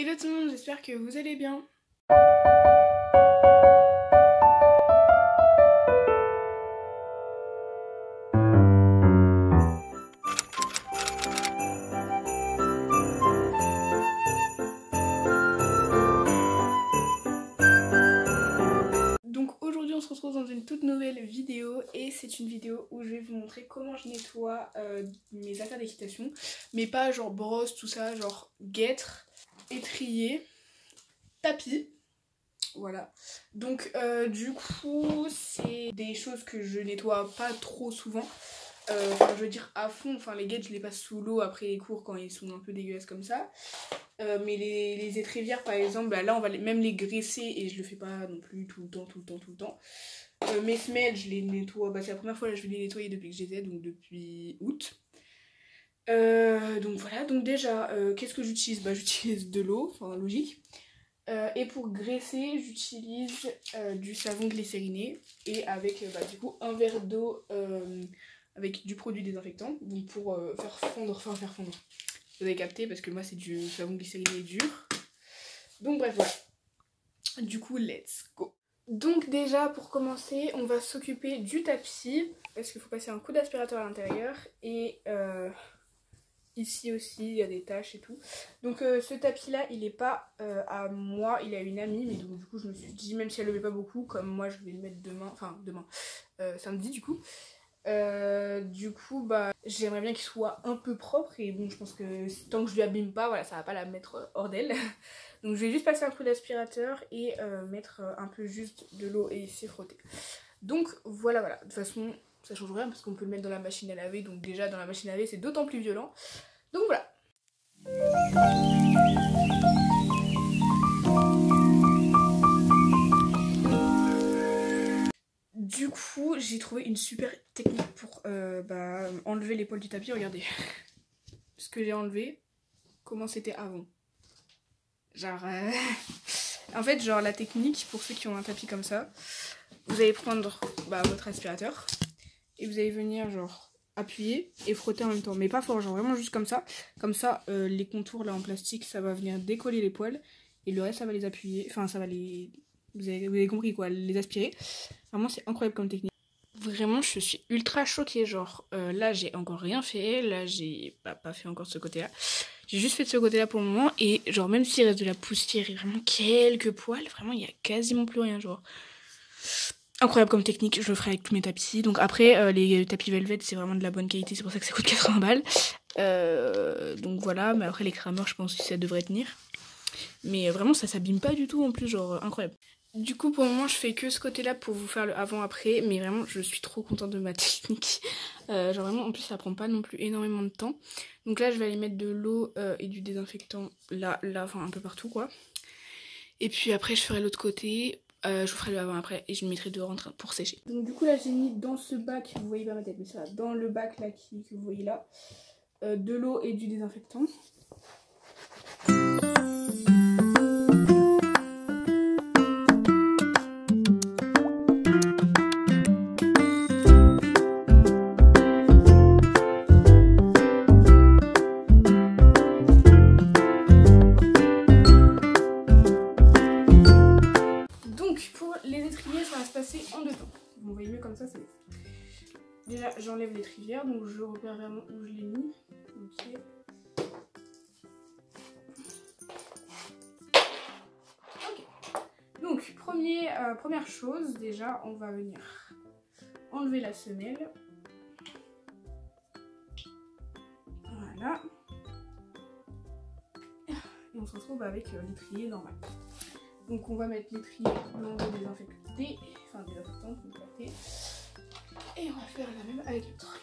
Hello tout le monde, j'espère que vous allez bien. Donc aujourd'hui on se retrouve dans une toute nouvelle vidéo et c'est une vidéo où je vais vous montrer comment je nettoie mes affaires d'équitation, mais pas genre brosse, tout ça, genre guêtre, étrier, tapis. Voilà, donc du coup c'est des choses que je nettoie pas trop souvent, enfin je veux dire à fond, enfin les guettes je les passe sous l'eau après les cours quand ils sont un peu dégueulasses comme ça, mais les étrivières par exemple, bah, là on va même les graisser et je le fais pas non plus tout le temps. Mes semelles je les nettoie, bah c'est la première fois là je vais les nettoyer depuis que je les ai, donc depuis août. Donc voilà, donc déjà qu'est-ce que j'utilise? Bah j'utilise de l'eau, enfin logique. Et pour graisser, j'utilise du savon glycériné et avec du coup un verre d'eau avec du produit désinfectant, donc pour faire fondre. Vous avez capté parce que moi c'est du savon glycériné dur. Donc bref voilà. Du coup let's go. Donc déjà pour commencer, on va s'occuper du tapis parce qu'il faut passer un coup d'aspirateur à l'intérieur et ici aussi il y a des taches et tout. Donc ce tapis là il est pas à moi, il est à une amie, mais donc du coup je me suis dit même si elle le met pas beaucoup, comme moi je vais le mettre demain, samedi du coup. Bah j'aimerais bien qu'il soit un peu propre et bon je pense que tant que je lui abîme pas, voilà, ça va pas la mettre hors d'elle. Donc je vais juste passer un coup d'aspirateur et mettre un peu juste de l'eau et laisser frotter. Donc voilà, de toute façon ça change rien parce qu'on peut le mettre dans la machine à laver, donc déjà dans la machine à laver c'est d'autant plus violent. Donc voilà. Du coup, j'ai trouvé une super technique pour enlever les poils du tapis. Regardez ce que j'ai enlevé, comment c'était avant. Genre, en fait, genre la technique pour ceux qui ont un tapis comme ça, vous allez prendre votre aspirateur et vous allez venir genre appuyer et frotter en même temps, mais pas fort, genre vraiment juste comme ça. Comme ça, les contours là en plastique, ça va venir décoller les poils et le reste ça va les appuyer, enfin ça va les... Vous avez compris quoi, les aspirer. Vraiment c'est incroyable comme technique. Vraiment je suis ultra choquée, genre là j'ai encore rien fait, là j'ai pas fait encore ce côté là. J'ai juste fait de ce côté là pour le moment et genre même s'il reste de la poussière et vraiment quelques poils, vraiment il y a quasiment plus rien, genre incroyable comme technique, je le ferai avec tous mes tapis. Donc après les tapis Velvet c'est vraiment de la bonne qualité, c'est pour ça que ça coûte 80 balles. Donc voilà, mais après les crameurs je pense que ça devrait tenir. Mais vraiment ça s'abîme pas du tout en plus, genre incroyable. Du coup pour le moment je fais que ce côté là pour vous faire le avant après, mais vraiment je suis trop contente de ma technique. Genre vraiment en plus ça prend pas non plus énormément de temps. Donc là je vais aller mettre de l'eau et du désinfectant là, enfin un peu partout quoi. Et puis après je ferai l'autre côté, je vous ferai le avant après et je le mettrai dehors en train pour sécher. Donc du coup là j'ai mis dans ce bac, vous voyez pas ma tête mais ça va, dans le bac là que vous voyez là, de l'eau et du désinfectant. En deux temps. Vous voyez mieux comme ça, c'est... Déjà, j'enlève l'étrivière, donc je repère vraiment où je l'ai mis. Ok. Donc, première chose, déjà, on va venir enlever la semelle. Voilà. Et on se retrouve avec l'étrier normal. Donc, on va mettre l'étrier dans l'eau désinfectée, enfin désinfectante, et on va faire la même avec l'autre.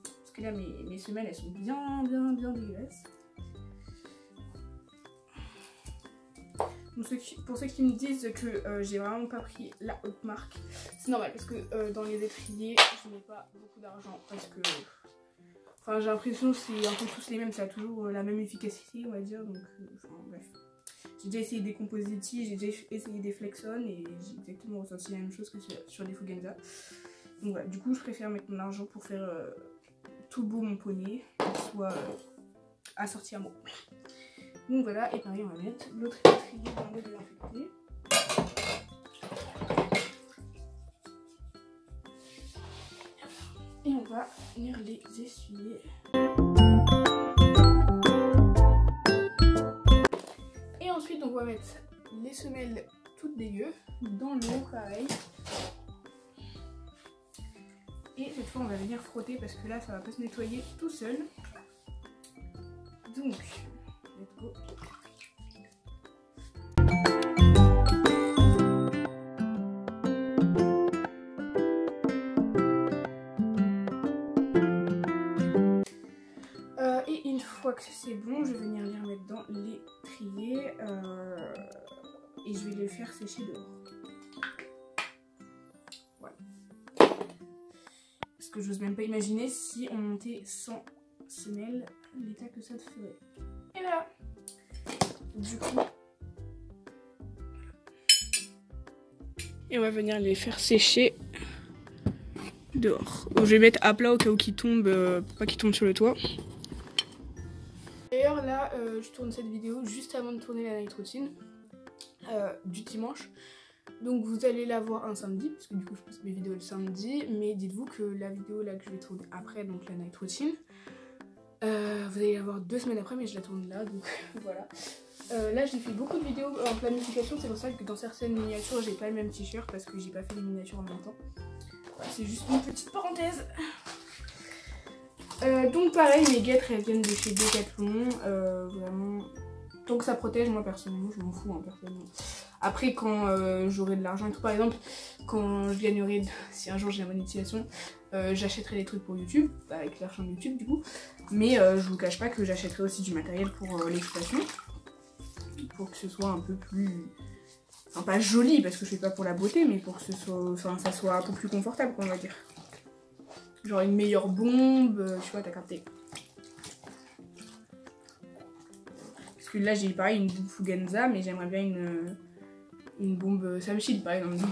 Parce que là, mes semelles, elles sont bien dégueulasses. Pour ceux qui me disent que j'ai vraiment pas pris la haute marque, c'est normal parce que dans les étriers, je mets pas beaucoup d'argent parce que... Enfin, j'ai l'impression que c'est un peu tous les mêmes, ça a toujours la même efficacité, on va dire, donc bref. J'ai déjà essayé des Compositi, j'ai déjà essayé des Flexon et j'ai exactement ressenti la même chose que sur des Fugenza. Donc voilà, du coup je préfère mettre mon argent pour faire tout beau mon poney, qu'il soit assorti à moi. Donc voilà, et pareil on va mettre l'autre étrier dans le désinfecté. Et on va venir les essuyer. Et ensuite on va mettre les semelles toutes dégueu dans l'eau pareil. Et cette fois on va venir frotter parce que là ça va pas se nettoyer tout seul. Donc, let's go. Et une fois que c'est bon, je vais venir les remettre dans l'étrier et je vais les faire sécher dehors. Voilà. Parce que j'ose même pas imaginer si on montait sans semelles, l'état que ça te ferait. Et voilà. Du coup. Et on va venir les faire sécher dehors. Donc, je vais mettre à plat au cas où qu'ils tombent, pas qu'ils tombent sur le toit. D'ailleurs là, je tourne cette vidéo juste avant de tourner la night routine du dimanche. Donc vous allez la voir un samedi, parce que du coup je poste mes vidéos le samedi. Mais dites-vous que la vidéo là que je vais tourner après, donc la night routine, vous allez la voir 2 semaines après, mais je la tourne là, donc voilà. Là j'ai fait beaucoup de vidéos en planification, c'est pour ça que dans certaines miniatures j'ai pas le même t-shirt, parce que j'ai pas fait les miniatures en même temps. Voilà, c'est juste une petite parenthèse. Donc pareil, mes guêtres elles viennent de chez Decathlon, vraiment, tant que ça protège, moi personnellement je m'en fous hein, personnellement. Après quand j'aurai de l'argent et tout, par exemple quand je gagnerai, si un jour j'ai la monétisation, j'achèterai des trucs pour YouTube, avec l'argent de YouTube du coup. Mais je vous cache pas que j'achèterai aussi du matériel pour l'exploitation, pour que ce soit un peu plus, enfin pas joli parce que je fais pas pour la beauté, mais pour que ce soit, enfin ça soit un peu plus confortable on va dire. Genre une meilleure bombe, tu vois, t'as capté. Parce que là j'ai pareil une bombe Fugenza, mais j'aimerais bien une bombe Sam Shield par exemple.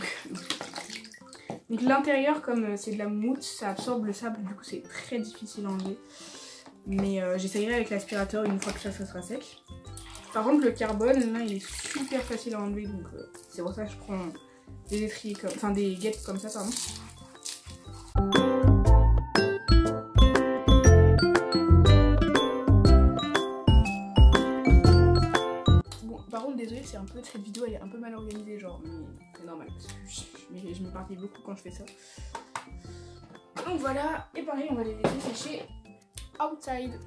Donc l'intérieur, comme c'est de la mousse, ça absorbe le sable, du coup c'est très difficile à enlever. Mais j'essayerai avec l'aspirateur une fois que ça sera sec. Par contre le carbone, là il est super facile à enlever, donc c'est pour ça que je prends des étriers comme, enfin des guêtres comme ça pardon. Désolée, c'est un peu, cette vidéo elle est un peu mal organisée genre, mais c'est normal parce que je m'éparpille beaucoup quand je fais ça. Donc voilà, et pareil on va les laisser sécher outside.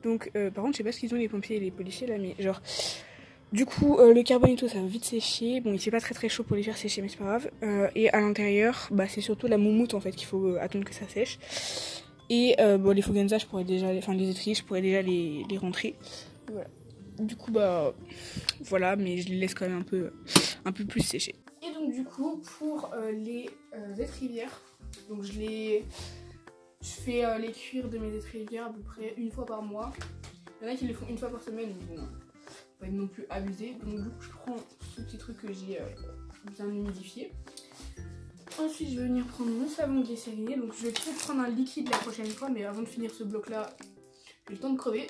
Donc par contre je sais pas ce qu'ils ont les pompiers et les policiers là, mais genre du coup le carbone et tout ça va vite sécher. Bon il fait pas très chaud pour les faire sécher mais c'est pas grave. Et à l'intérieur bah c'est surtout la moumoute en fait qu'il faut attendre que ça sèche. Et bon les Fugenza je pourrais déjà, enfin les étriers je pourrais déjà les rentrer. Voilà. Du coup bah voilà, mais je les laisse quand même un peu plus sécher. Et donc du coup pour les étrivières, donc je fais les cuire de mes étrivières à peu près une fois par mois. Il y en a qui les font une fois par semaine, mais bon, pas non plus abusé. Donc du coup je prends ce petit truc que j'ai bien humidifié. Ensuite je vais venir prendre mon savon glycériné, donc je vais peut-être prendre un liquide la prochaine fois, mais avant de finir ce bloc là, j'ai le temps de crever.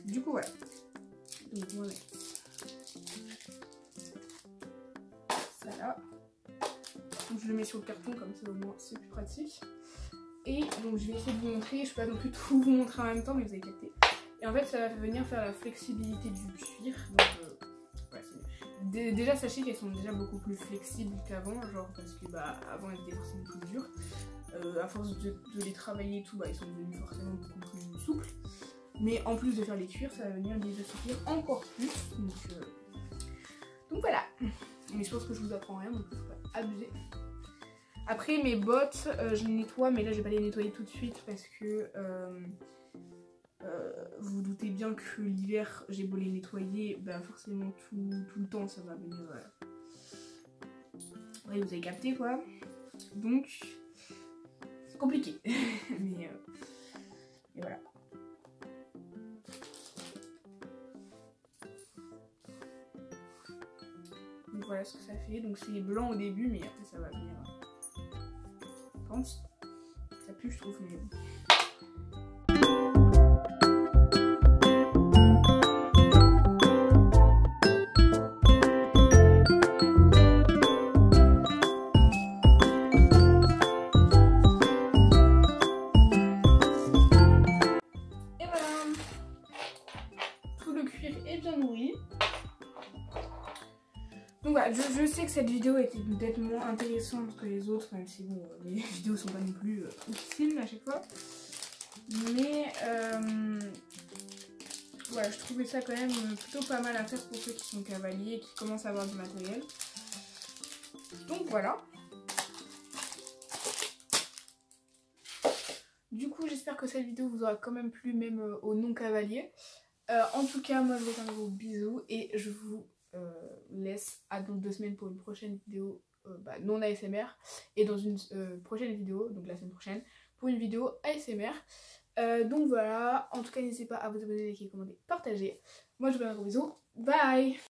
Du coup voilà, donc on va mettre ça là, donc je le mets sur le carton comme ça au moins c'est plus pratique. Et donc je vais essayer de vous montrer, je peux pas non plus tout vous montrer en même temps mais vous avez capté. Et en fait ça va venir faire la flexibilité du cuir, donc ouais, déjà sachez qu'elles sont déjà beaucoup plus flexibles qu'avant, genre parce que bah avant elles étaient forcément plus dures. À force de les travailler et tout, bah, elles sont devenues forcément beaucoup plus souples. Mais en plus de faire les cuirs, ça va venir les assouplir encore plus. Donc voilà. Mais je pense que je vous apprends rien, donc il ne faut pas abuser. Après mes bottes, je les nettoie, mais là je vais pas les nettoyer tout de suite parce que vous vous doutez bien que l'hiver, j'ai beau les nettoyer, bah forcément tout le temps ça va venir. Ouais, vous avez capté quoi. Donc c'est compliqué. mais voilà. Donc voilà ce que ça fait. Donc c'est blanc au début, mais après ça va venir. plus, je trouve. Mais... Et voilà, tout le cuir est bien nourri. Donc voilà, je sais que cette vidéo était peut-être moins intéressante que les autres, même si bon, les vidéos sont pas non plus utiles à chaque fois. Mais voilà, je trouvais ça quand même plutôt pas mal à faire pour ceux qui sont cavaliers et qui commencent à avoir du matériel. Donc voilà. Du coup, j'espère que cette vidéo vous aura quand même plu, même aux non-cavaliers. En tout cas, moi je vous fais un gros bisou et je vous laisse à dans 2 semaines pour une prochaine vidéo non ASMR. Et dans une prochaine vidéo, donc la semaine prochaine, pour une vidéo ASMR. Donc voilà, en tout cas n'hésitez pas à vous abonner, liker, commenter, partager. Moi je vous fais un gros bisou, bye.